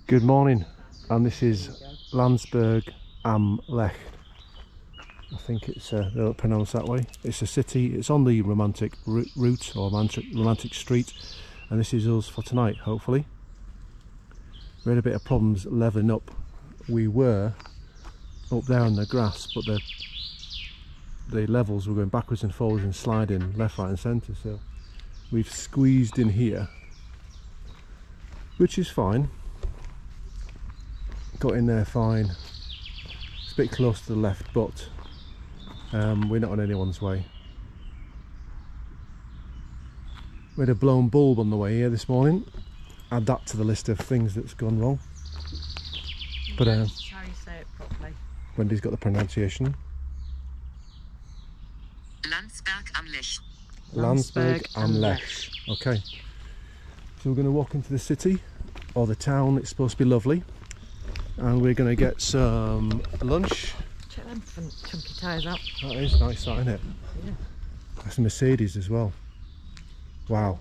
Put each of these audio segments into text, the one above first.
Good morning, and this is Landsberg am Lech. I think it's they don't pronounce that way. It's a city. It's on the romantic route or romantic street, and this is us for tonight. Hopefully, we had a bit of problems levelling up. We were up there on the grass, but the levels were going backwards and forwards and sliding left, right, and centre. So we've squeezed in here, which is fine. Got in there fine. It's a bit close to the left, but we're not on anyone's way. We had a blown bulb on the way here this morning. Add that to the list of things that's gone wrong. But how you say it properly. Wendy's got the pronunciation. Landsberg am Lech. Landsberg am Lech. Okay. So we're going to walk into the city, or the town. It's supposed to be lovely. And we're going to get some lunch. Check them front chunky tyres out. That is nice, that, isn't it? Yeah. That's a Mercedes as well. Wow.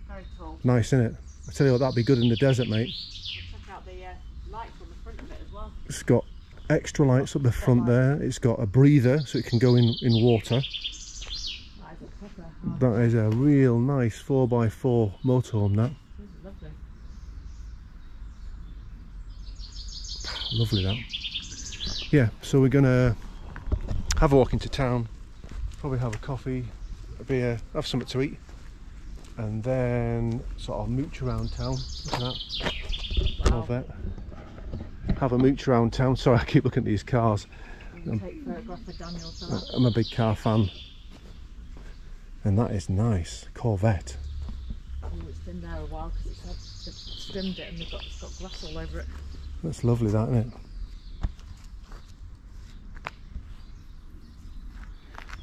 Very tall. Nice, isn't it? I tell you what, that'd be good in the desert, mate. We'll check out the lights on the front of it as well. It's got extra lights up the front there. It's got a breather so it can go in water. That is a real nice 4x4 motorhome, that. Lovely. Lovely, that. Yeah, so we're gonna have a walk into town, probably have a coffee, a beer, have something to eat, and then sort of mooch around town. Look at that. Corvette. Have a mooch around town. Sorry, I keep looking at these cars. Take photograph of Daniel for that. I'm a big car fan. And that is nice. Corvette. It's been there a while because they've trimmed it and it's got grass all over it. That's lovely, that, isn't it?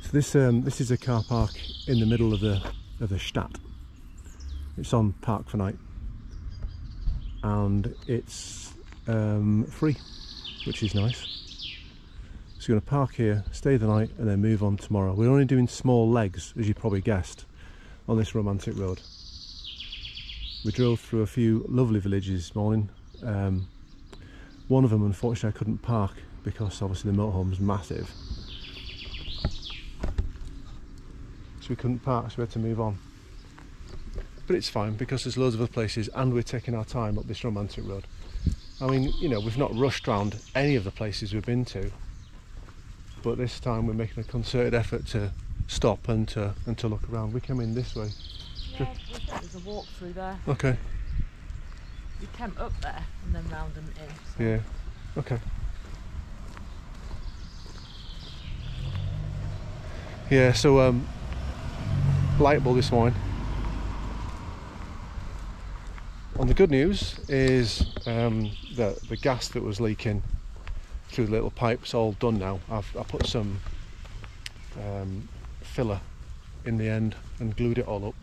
So this is a car park in the middle of the Stadt. It's on Park for Night, and it's free, which is nice. So we're going to park here, stay the night, and then move on tomorrow. We're only doing small legs, as you probably guessed, on this romantic road. We drove through a few lovely villages this morning. One of them, unfortunately, I couldn't park because obviously the motorhome's massive. So we couldn't park, so we had to move on. But it's fine because there's loads of other places and we're taking our time up this romantic road. I mean, you know, we've not rushed round any of the places we've been to, but this time we're making a concerted effort to stop and to look around. We came in this way. Yeah, there's a walk through there. Okay. You came up there and then round and in. So. Yeah. Okay. Yeah. So light bulb this morning. And the good news is that the gas that was leaking through the little pipes all done now. I put some filler in the end and glued it all up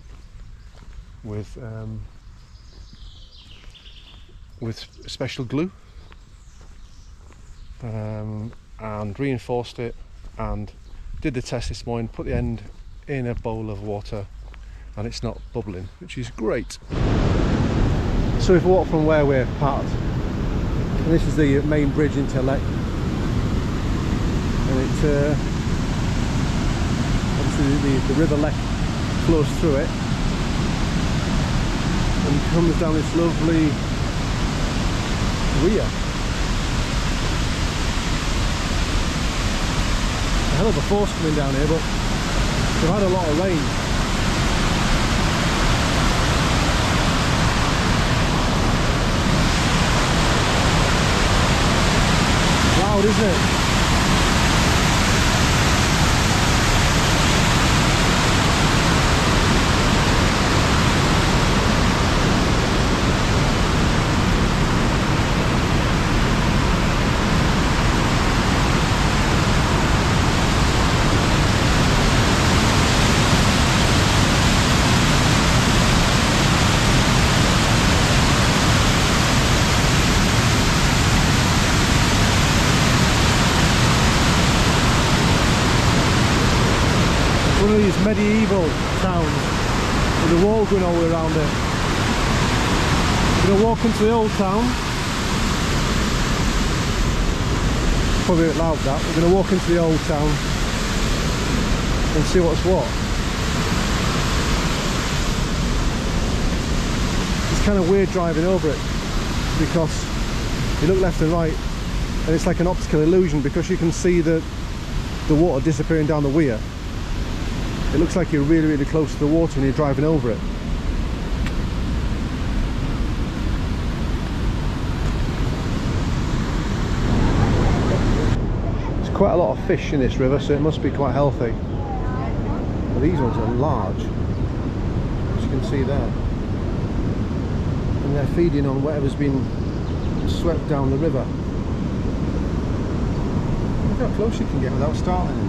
with special glue, and reinforced it, and did the test this morning. Put the end in a bowl of water and it's not bubbling, which is great. So we've walked from where we're parked, and this is the main bridge into Lech, and it obviously the river Lech flows through it and comes down this lovely weir. A hell of a force coming down here, but we've had a lot of rain. Loud, isn't it? One of these medieval towns with a wall going all the way around it. We're going to walk into the old town. Probably a bit loud that. We're going to walk into the old town and see what's what. It's kind of weird driving over it because you look left and right and it's like an optical illusion because you can see the water disappearing down the weir. It looks like you're really, really close to the water when you're driving over it. There's quite a lot of fish in this river, so it must be quite healthy. Well, these ones are large, as you can see there. And they're feeding on whatever's been swept down the river. Look how close you can get without starting them.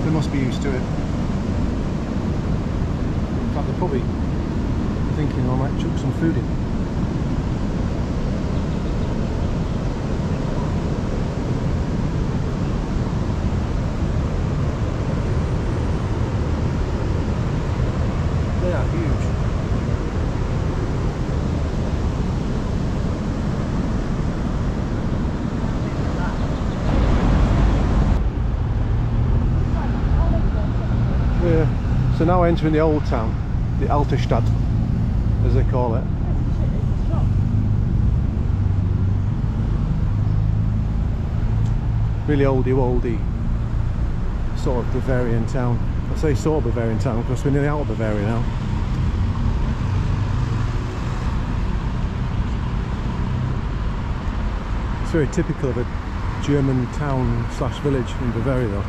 They must be used to it. In fact, they're probably thinking I might chuck some food in. They are huge. So now we're entering the old town, the Alte Stadt, as they call it. Really oldie sort of Bavarian town. I say sort of Bavarian town because we're nearly out of Bavaria now. It's very typical of a German town slash village in Bavaria though.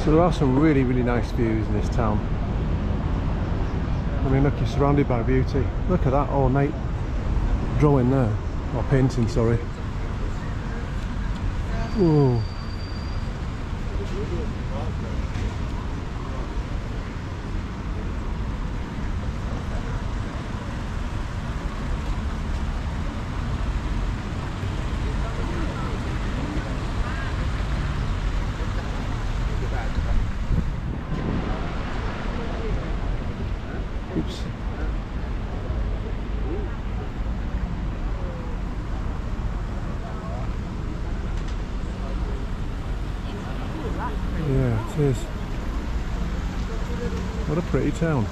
So there are some really, really nice views in this town. I mean, look, you're surrounded by beauty. Look at that ornate drawing there, or painting, sorry. Whoa. Oops. Yeah, it is. What a pretty town.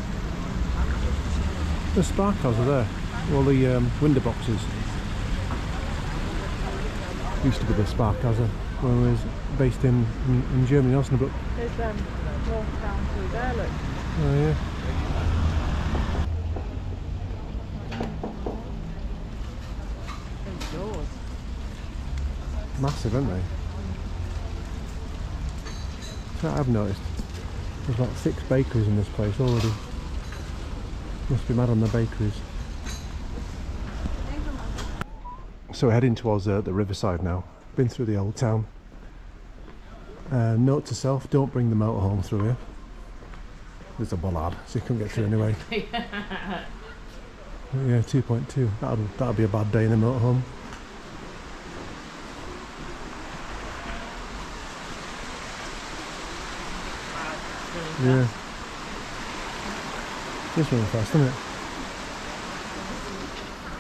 The Sparkasse are there. All the window boxes. Used to be the Sparkasse when I was based in Germany, Osnabrück. There's more town through there, look. Oh yeah. Doors. Massive, aren't they? So I've noticed there's like 6 bakeries in this place already. Must be mad on the bakeries. So we're heading towards the riverside now. Been through the old town. Note to self, don't bring the motorhome through here. There's a bollard, so you couldn't get through anyway. Yeah, 2.2. That'll be a bad day in the motorhome. Yeah. This one's fast, isn't it?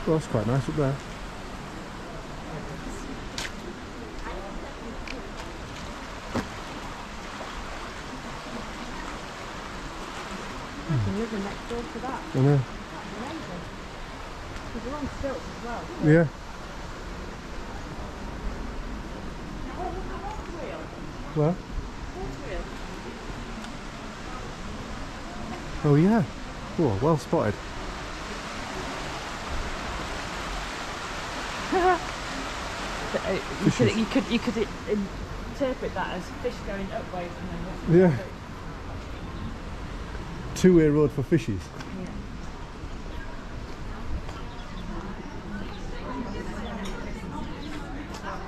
Well, that's quite nice up there. I can live next door to that. I know. Amazing. Because they're on stilts as well. Yeah. Well? Oh yeah. Oh, well spotted. You could interpret that as fish going upways and then Yeah. Two-way road for fishes.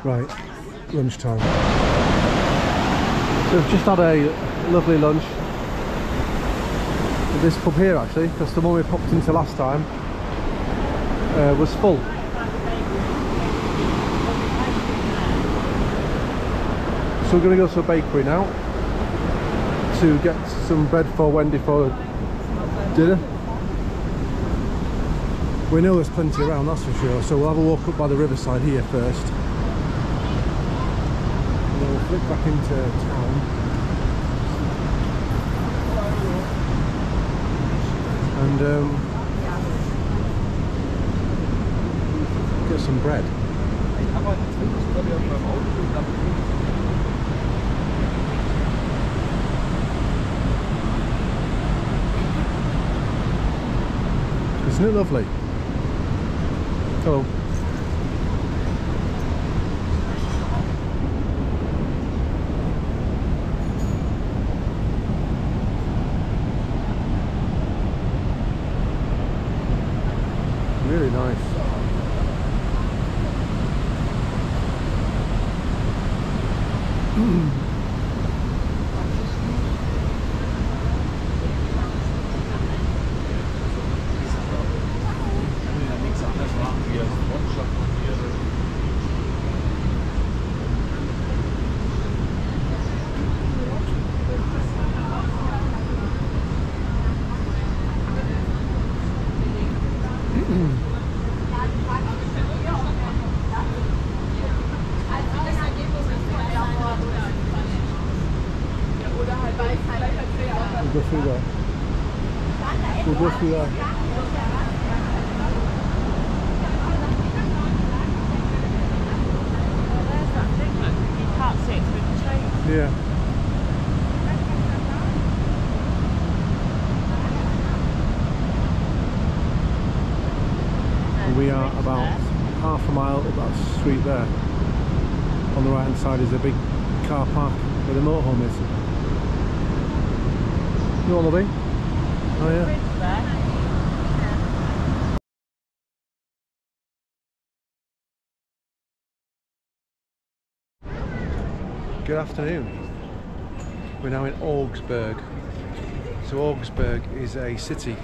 Right, lunchtime. So we've just had a lovely lunch at this pub here actually, because the one we popped into last time was full. So we're going to go to a bakery now to get some bread for Wendy for dinner. We know there's plenty around, that's for sure, so we'll have a walk up by the riverside here first. And then we'll flick back into town. And get some bread. Isn't it lovely? Hello. Really nice. We'll go through there. We'll go through there. You can't see it through the trees. Yeah. We are about half a mile up that street there. On the right hand side is a big car park where the motorhome is. You want to be? Oh yeah. Good afternoon. We're now in Augsburg. So Augsburg is a city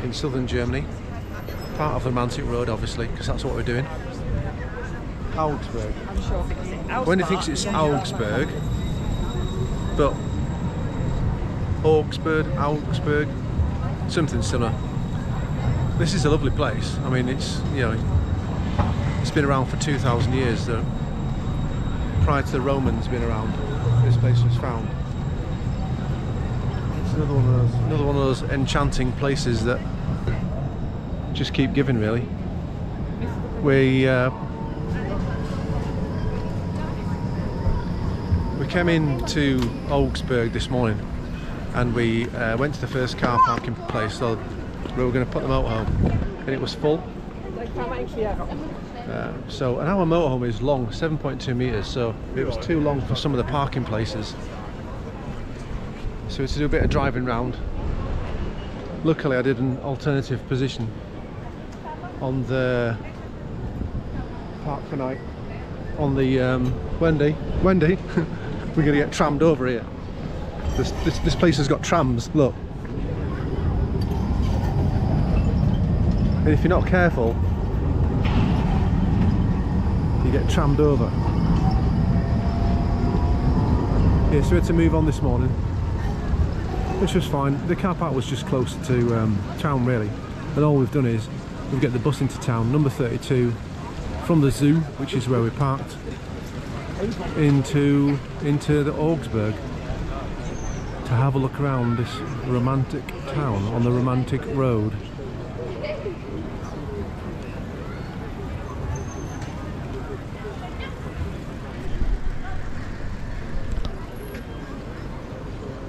in southern Germany. Part of the Romantic Road, obviously, because that's what we're doing. Augsburg. I'm sure because it's Augsburg. Wendy thinks it's Augsburg, but Augsburg, something similar. This is a lovely place. I mean, it's, you know, it's been around for 2,000 years. Prior to the Romans being around, this place was found. It's another one of those enchanting places that just keep giving, really. We came into Augsburg this morning and we went to the first car parking place, so we were going to put the motorhome, and it was full. So, and our motorhome is long, 7.2 metres, so it was too long for some of the parking places. So we had to do a bit of driving round. Luckily I did an alternative position on the park for night on the Wendy, we're gonna get trammed over here. This place has got trams, look. And if you're not careful, you get trammed over. Yeah, so we had to move on this morning, which was fine. The car park was just closer to town, really, and all we've done is we've got the bus into town, number 32, from the zoo, which is where we parked, into the Augsburg to have a look around this romantic town on the romantic road.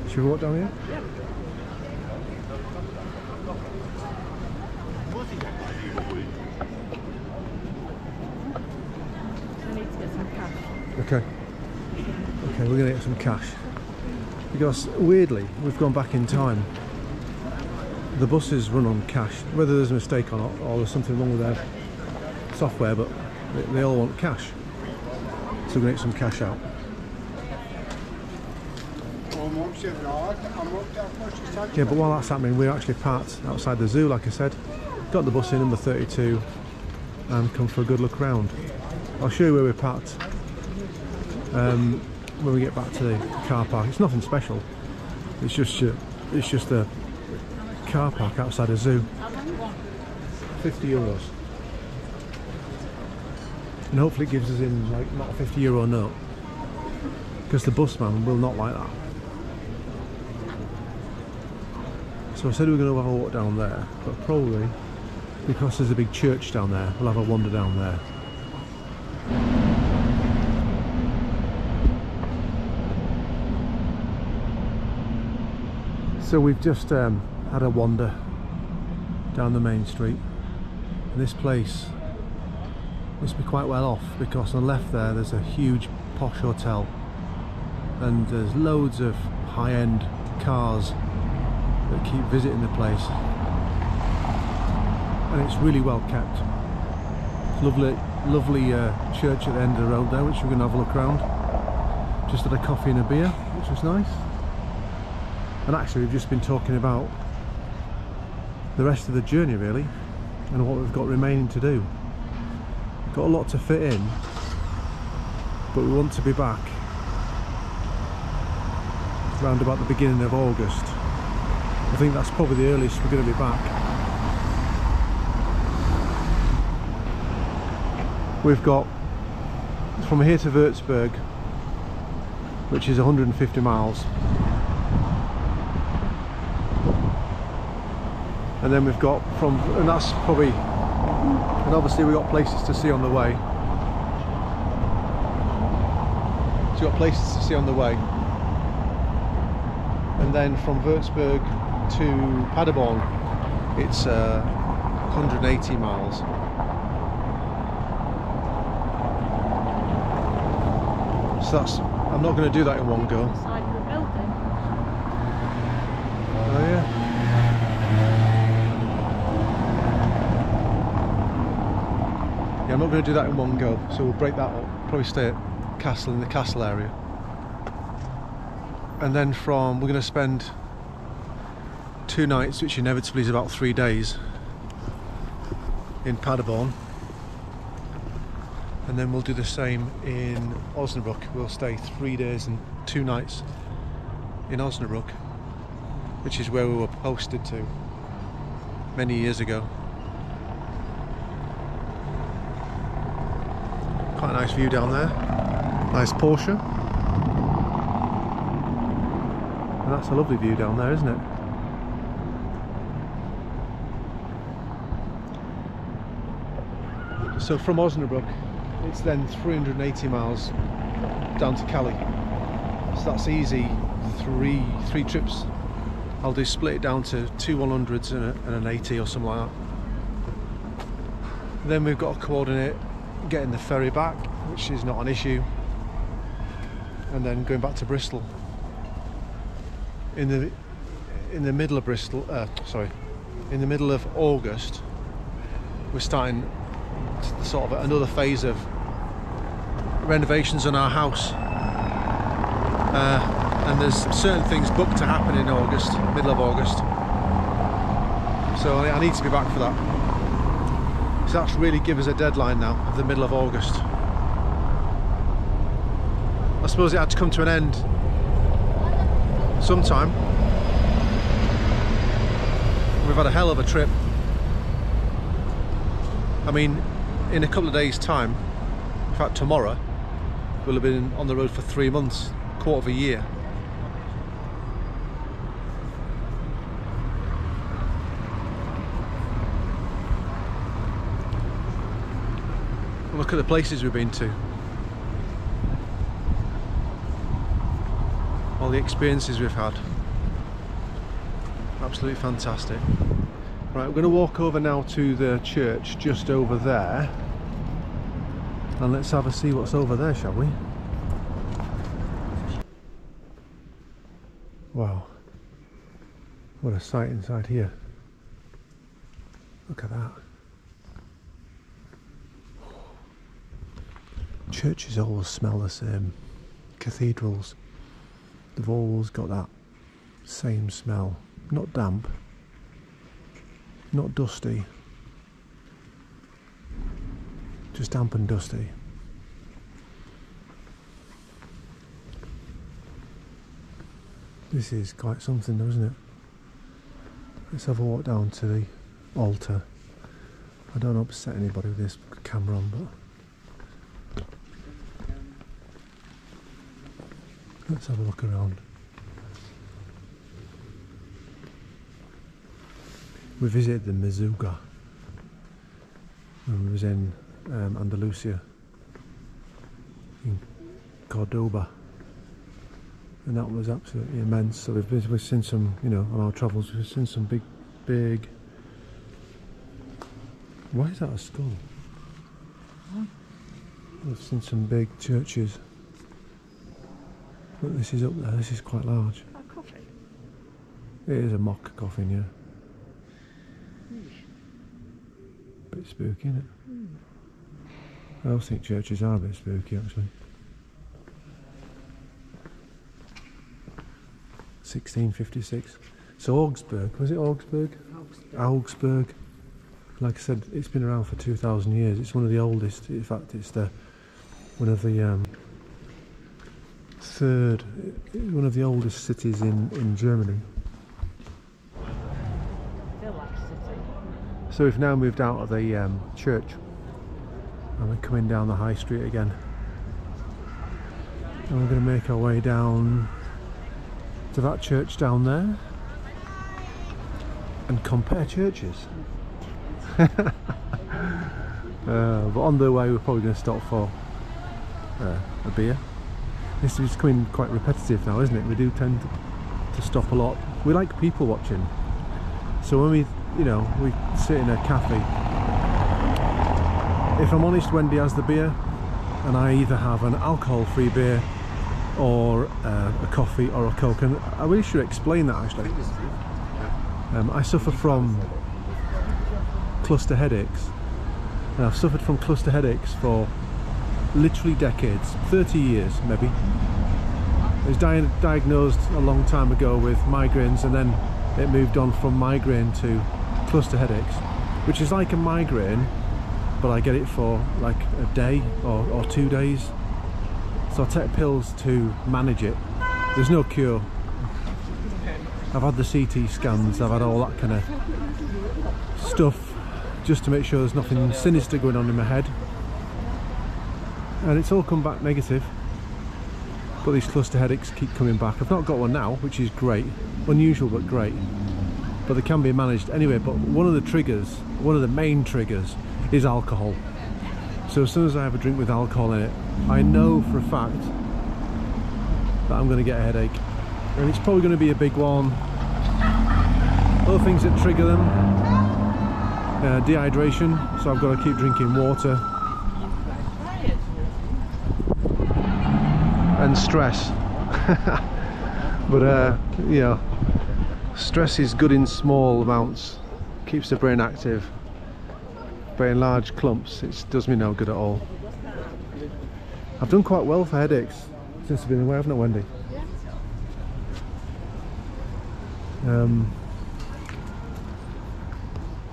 Should we walk down here? Yep. I need to get some cash. Okay. Okay, we're gonna get some cash. Because weirdly, we've gone back in time. The buses run on cash, whether there's a mistake or not, or there's something wrong with their software, but they all want cash. So we're gonna get some cash out. Yeah, but while that's happening, we're actually parked outside the zoo, like I said. Got the bus in, number 32, and come for a good look around. I'll show you where we're parked when we get back to the car park. It's nothing special. It's just a car park outside a zoo. 50 euros. And hopefully it gives us in like not a 50 euro note, because the busman will not like that. So I said we were going to have a walk down there, but probably because there's a big church down there, we'll have a wander down there. So we've just had a wander down the main street, and this place must be quite well off, because on the left there's a huge posh hotel, and there's loads of high-end cars that keep visiting the place, and it's really well kept. Lovely church at the end of the road there, which we're going to have a look around. Just had a coffee and a beer, which was nice. And actually we've just been talking about the rest of the journey really, and what we've got remaining to do. We've got a lot to fit in, but we want to be back around about the beginning of August. I think that's probably the earliest we're going to be back. We've got from here to Würzburg, which is 150 miles. And then we've got and that's probably, and obviously we've got places to see on the way. So we've got places to see on the way. And then from Würzburg to Paderborn, it's 180 miles. So that's, I'm not going to do that in one go. Side of the building. Oh yeah. Yeah, I'm not going to do that in one go, so we'll break that up. Probably stay at Castle, in the Castle area. And then we're going to spend 2 nights, which inevitably is about 3 days, in Paderborn. And then we'll do the same in Osnabrück. We'll stay 3 days and 2 nights in Osnabrück, which is where we were posted to many years ago. Quite a nice view down there. Nice Porsche. And that's a lovely view down there, isn't it? So from Osnabrück, it's then 380 miles down to Cali. So that's easy. Three trips. I'll do split it down to 2 100s and an 80 or something like that. Then we've got to coordinate getting the ferry back, which is not an issue, and then going back to Bristol. In the middle of in the middle of August, we're starting sort of another phase of renovations on our house, and there's certain things booked to happen in August, middle of August, so I need to be back for that. So that's really give us a deadline now of the middle of August. I suppose it had to come to an end sometime. We've had a hell of a trip. I mean, in a couple of days' time, in fact tomorrow, we'll have been on the road for 3 months, quarter of a year. Look at the places we've been to. All the experiences we've had. Absolutely fantastic. Right, we're going to walk over now to the church just over there, and let's have a see what's over there, shall we? Wow, what a sight inside here. Look at that. Churches always smell the same. Cathedrals, they've always got that same smell. Not damp, not dusty, just damp and dusty. This is quite something though, isn't it? Let's have a walk down to the altar. I don't upset anybody with this camera on, but let's have a look around. We visited the Mezzuga when we was in Andalusia, in Cordoba, and that was absolutely immense. So we've seen some, you know, on our travels we've seen some big. Why is that a skull? Oh. We've seen some big churches. Look, this is up there. This is quite large. A coffee. It is a mock coffin, yeah. Bit spooky, isn't it? Mm. I also think churches are a bit spooky, actually. 1656. So Augsburg, was it Augsburg? Augsburg. Like I said, it's been around for 2,000 years. It's one of the oldest. In fact, it's one of the one of the oldest cities in Germany. Feel like a city. So we've now moved out of the church, and we're coming down the high street again. And we're going to make our way down to that church down there and compare churches. But on the way we're probably going to stop for a beer. This is becoming quite repetitive now, isn't it? We do tend to stop a lot. We like people watching, so when we sit in a cafe, if I'm honest, Wendy has the beer and I either have an alcohol-free beer or a coffee or a Coke. And I really should explain that, actually. I suffer from cluster headaches, and I've suffered from cluster headaches for literally decades, 30 years maybe. I was diagnosed a long time ago with migraines, and then it moved on from migraine to cluster headaches, which is like a migraine, but I get it for like a day or 2 days. So I take pills to manage it. There's no cure. I've had the CT scans, I've had all that kind of stuff just to make sure there's nothing sinister going on in my head, and it's all come back negative. But these cluster headaches keep coming back. I've not got one now, which is great. Unusual but great. But they can be managed anyway. But one of the main triggers is alcohol. So as soon as I have a drink with alcohol in it, I know for a fact that I'm going to get a headache, and it's probably going to be a big one. Other things that trigger them: dehydration, so I've got to keep drinking water, and stress. But you know, stress is good in small amounts, keeps the brain active, but in large clumps it does me no good at all. I've done quite well for headaches since I've been away, haven't I, Wendy?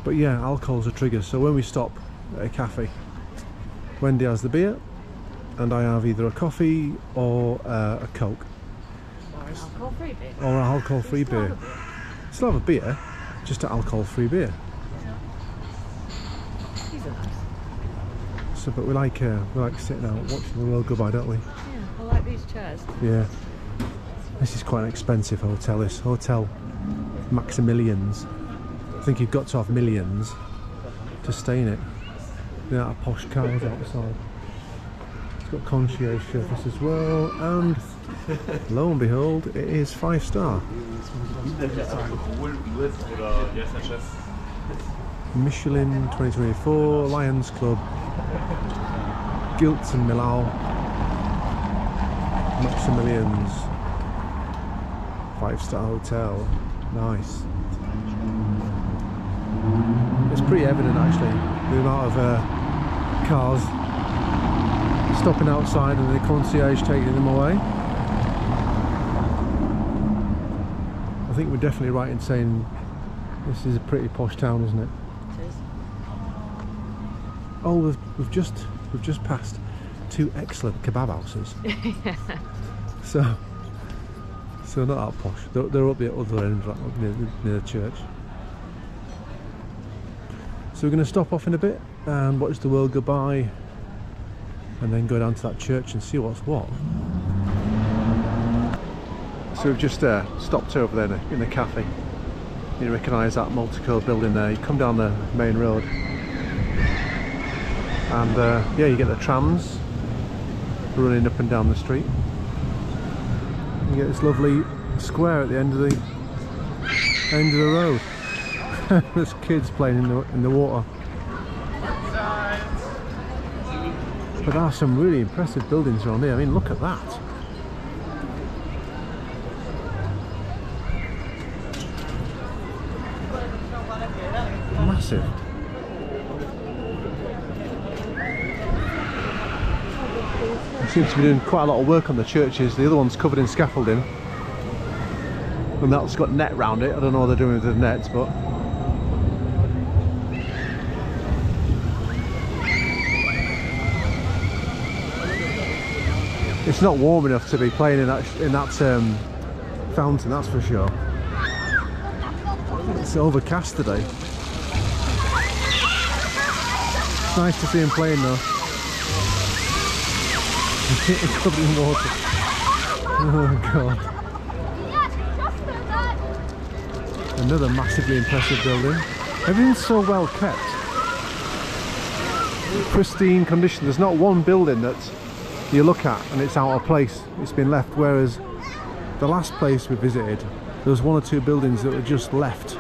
But yeah, alcohol's a trigger. So when we stop at a cafe, Wendy has the beer and I have either a coffee or a Coke. Or an alcohol-free beer. Or an alcohol-free beer. Still have a beer, just an alcohol-free beer. These are nice. So, but we like sitting out watching the world go by, don't we? Yeah, I like these chairs. Yeah. This is quite an expensive hotel. This Hotel Maximilians. I think you've got to have millions to stay in it. There are posh cars outside. It's got concierge service as well, and lo and behold, it is 5-star. Michelin 2024, Lions Club, Gilts and Millau, Maximilians, 5-star hotel. Nice. It's pretty evident, actually, the amount of cars stopping outside and the concierge taking them away. I think we're definitely right in saying this is a pretty posh town, isn't it? It is. Oh, we've just passed 2 excellent kebab houses. So So not that posh. They're up the other end, like, near the church. So we're going to stop off in a bit and watch the world go by, and then go down to that church and see what's what. So we've just stopped over there in a cafe. You recognise that multicolour building there. You come down the main road, and yeah, you get the trams running up and down the street. You get this lovely square at the end of the road. There's kids playing in the water. But there are some really impressive buildings around here. I mean, look at that. Massive. They seem to be doing quite a lot of work on the churches. The other one's covered in scaffolding, and that's got net round it. I don't know what they're doing with the nets, but it's not warm enough to be playing in that fountain, that's for sure. It's overcast today. It's nice to see him playing though. He's covered in water. Oh god. Another massively impressive building. Everything's so well kept. Pristine condition. There's not one building that you look at and it's out of place. It's been left, whereas the last place we visited, there was one or two buildings that were just left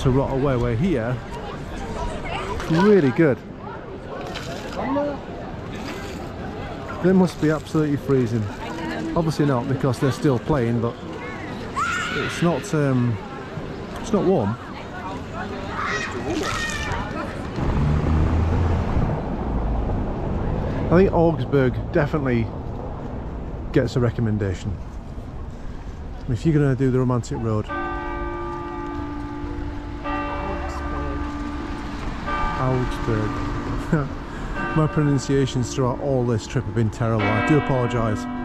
to rot away, where here, really good. They must be absolutely freezing. Obviously not, because they're still playing, but it's not warm. I think Augsburg definitely gets a recommendation. If you're going to do the romantic road, Augsburg. My pronunciations throughout all this trip have been terrible. I do apologise. What do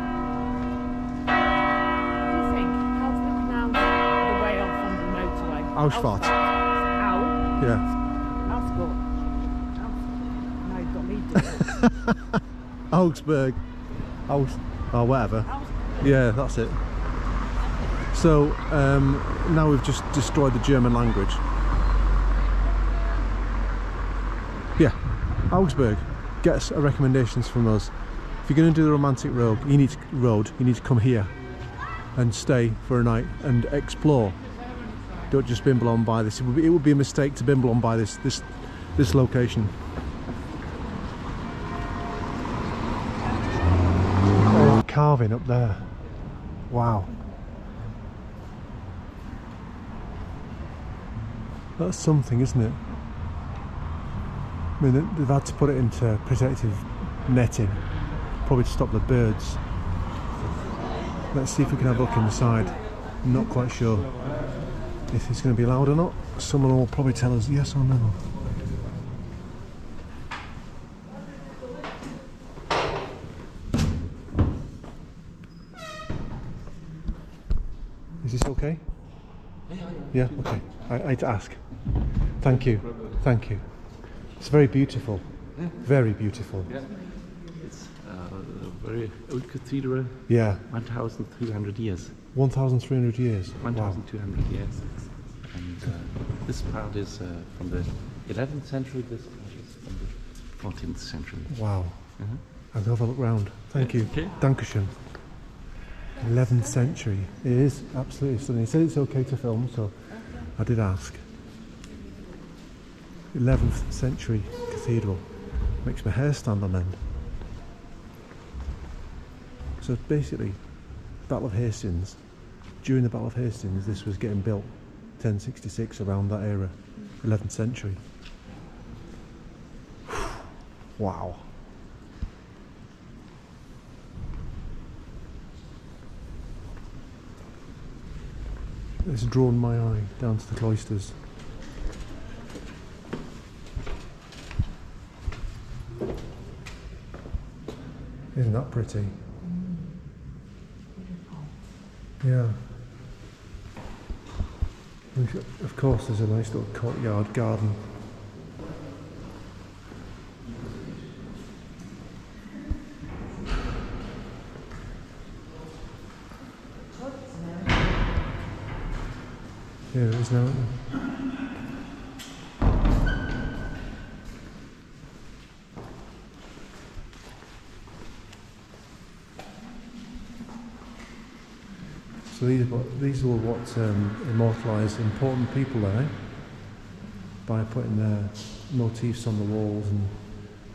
you think? How do we pronounce the way off on the motorway? Ausfahrt. Yeah. Augsburg. No, you've got me doing it. Augsburg. Or whatever. Yeah, that's it. So now we've just destroyed the German language. Yeah, Augsburg gets a recommendations from us. If you're going to do the romantic road, you need to come here and stay for a night and explore. Don't just bimble on by this. It would be a mistake to bimble on by this location. Oh, carving up there. Wow. That's something, isn't it? I mean, they've had to put it into protective netting, probably to stop the birds. Let's see if we can have a look inside. I'm not quite sure if it's going to be loud or not. Someone will probably tell us yes or no. Is this okay? Yeah, okay. I had to ask. Thank you. Thank you. It's very beautiful. Yeah. Very beautiful. Yeah. It's a very old cathedral. Yeah. 1,300 years. 1,300 years. 1,200 years. And this part is from the 11th century. This part is from the 14th century. Wow. I'll go have a look round. Thank you. Okay. Dankeschön. 11th century. It is absolutely stunning. He said it's okay to film, so I did ask. 11th century cathedral. Makes my hair stand on end. So basically, Battle of Hastings, during the Battle of Hastings, this was getting built. 1066, around that era. 11th century. Wow. It's drawn my eye down to the cloisters. Isn't that pretty? Yeah. Of course, there's a nice little courtyard garden. Yeah, it is now. So these were what immortalised important people there, by putting their motifs on the walls and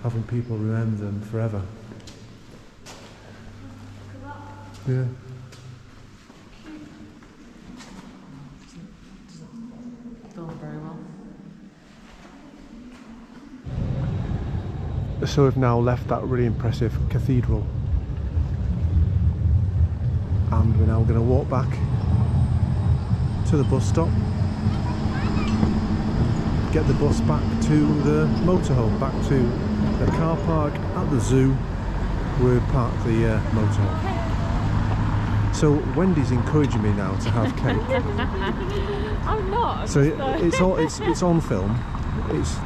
having people remember them forever. Yeah. Done very well. So we've now left that really impressive cathedral, and we're now going to walk back to the bus stop, get the bus back to the motorhome, back to the car park at the zoo where we parked the motorhome. So Wendy's encouraging me now to have cake. I'm not. So it's on film. It's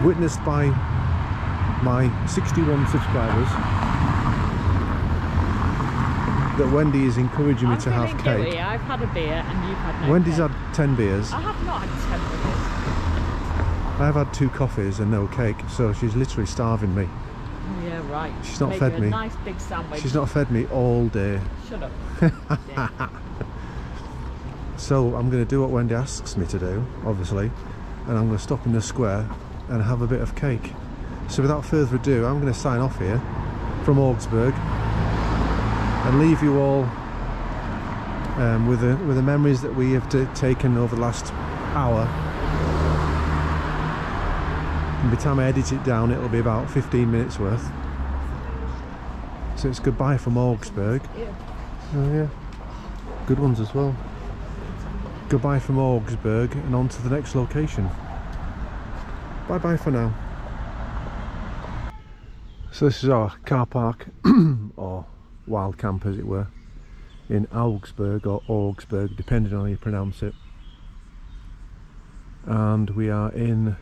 witnessed by my 61 subscribers that Wendy is encouraging me to have cake. Gilly. I've had a beer and you've had no Wendy's cake. had 10 beers. I have not had 10 beers. I've had 2 coffees and no cake, so she's literally starving me. Oh, yeah, right. She's not Make fed you a me. Nice big sandwich. She's not fed me all day. Shut up. Yeah. So I'm going to do what Wendy asks me to do, obviously, and I'm going to stop in the square and have a bit of cake. So without further ado, I'm going to sign off here from Augsburg and leave you all with the memories that we have taken over the last hour. And by the time I edit it down, it'll be about 15 minutes worth. So it's goodbye from Augsburg. Yeah. Oh yeah, good ones as well. Goodbye from Augsburg and on to the next location. Bye bye for now. So this is our car park, or wild camp as it were, in Augsburg or Augsburg, depending on how you pronounce it. And we are in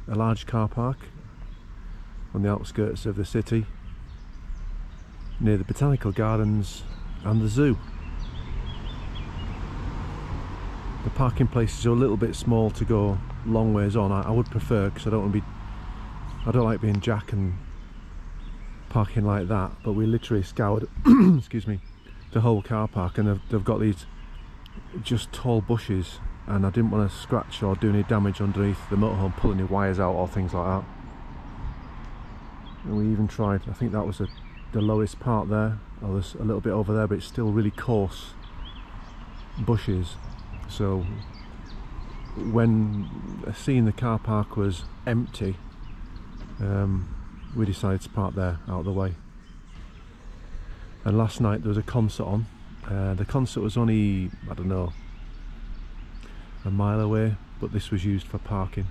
a large car park on the outskirts of the city, near the botanical gardens and the zoo. The parking places are a little bit small to go long ways on. I would prefer, because I don't like being Jack and parking like that, but we literally scoured excuse me, the whole car park, and they've got these just tall bushes, and I didn't want to scratch or do any damage underneath the motorhome, pull any wires out or things like that. And we even tried, I think that was the lowest part there, or there's a little bit over there, but it's still really coarse bushes. So when seeing the car park was empty, we decided to park there out of the way. And last night there was a concert on. The concert was only, I don't know, a mile away, but this was used for parking.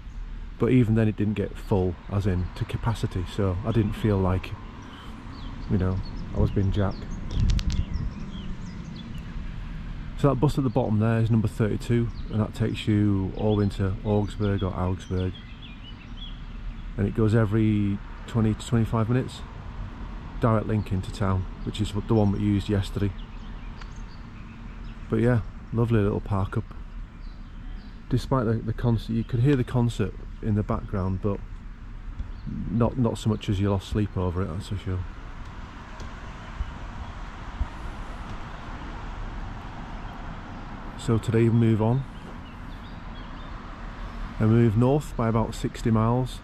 But even then it didn't get full, as in to capacity, so I didn't feel like, you know, I was being Jack. So that bus at the bottom there is number 32, and that takes you all into Augsburg or Augsburg, and it goes every 20 to 25 minutes, direct link into town, which is the one we used yesterday. But yeah, lovely little park up. Despite the concert, you could hear the concert in the background, but not so much as you lost sleep over it, that's for sure. So today we move on and move north by about 60 miles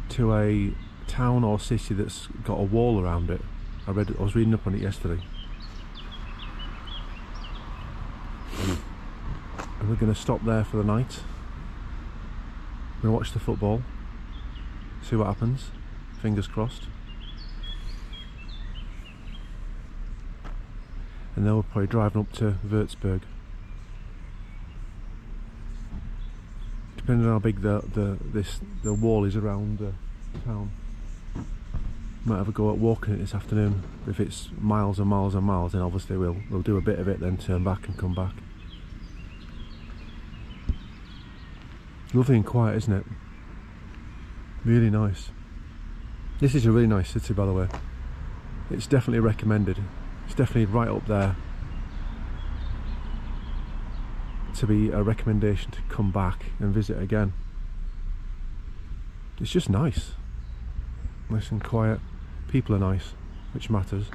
to a town or city that's got a wall around it. I was reading up on it yesterday. And we're going to stop there for the night. We're going to watch the football, see what happens, fingers crossed. And then we're probably driving up to Würzburg. Depending on how big the wall is around the town. Might have a go at walking it this afternoon. If it's miles and miles and miles, then obviously we'll do a bit of it, then turn back and come back. Lovely and quiet, isn't it? Really nice. This is a really nice city, by the way. It's definitely recommended. It's definitely right up there to be a recommendation to come back and visit again. It's just nice. Nice and quiet. People are nice, which matters.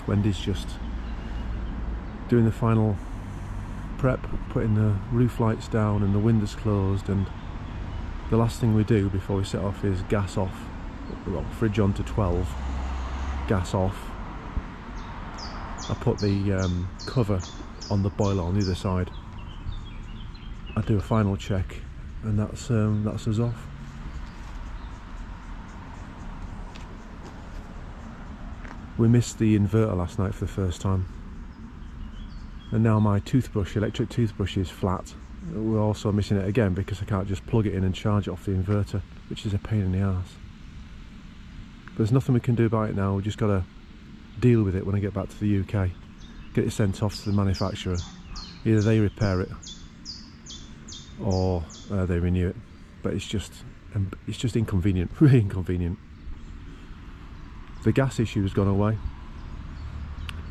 Wendy's just doing the final prep, putting the roof lights down and the windows closed, and the last thing we do before we set off is gas off. Well, fridge on to 12, gas off. I put the cover on the boiler on the other side. I do a final check, and that's us off. We missed the inverter last night for the first time, and now my toothbrush, electric toothbrush, is flat. We're also missing it again because I can't just plug it in and charge it off the inverter, which is a pain in the arse. But there's nothing we can do about it now. We just got to deal with it when I get back to the UK. Get it sent off to the manufacturer. Either they repair it or they renew it. But it's just inconvenient, really inconvenient. The gas issue has gone away.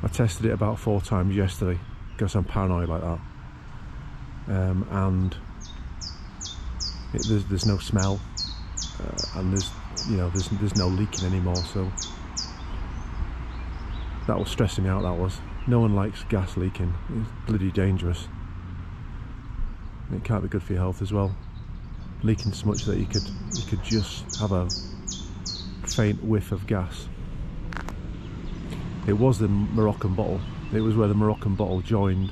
I tested it about 4 times yesterday because I'm paranoid like that. And there's no smell, and there's no leaking anymore. So that was stressing me out. That was. No one likes gas leaking. It's bloody dangerous. It can't be good for your health as well. Leaking so much that you could just have a faint whiff of gas. It was the Moroccan bottle. It was where the Moroccan bottle joined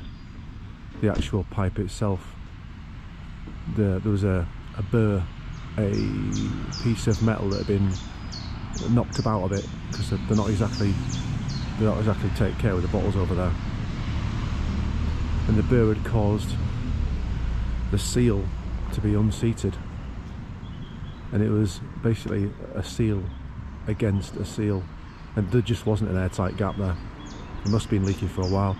the actual pipe itself. There was a burr, a piece of metal that had been knocked about a bit because they're not exactly take care of the bottles over there. And the burr had caused the seal to be unseated, and it was basically a seal against a seal, and there just wasn't an airtight gap there. It must have been leaking for a while.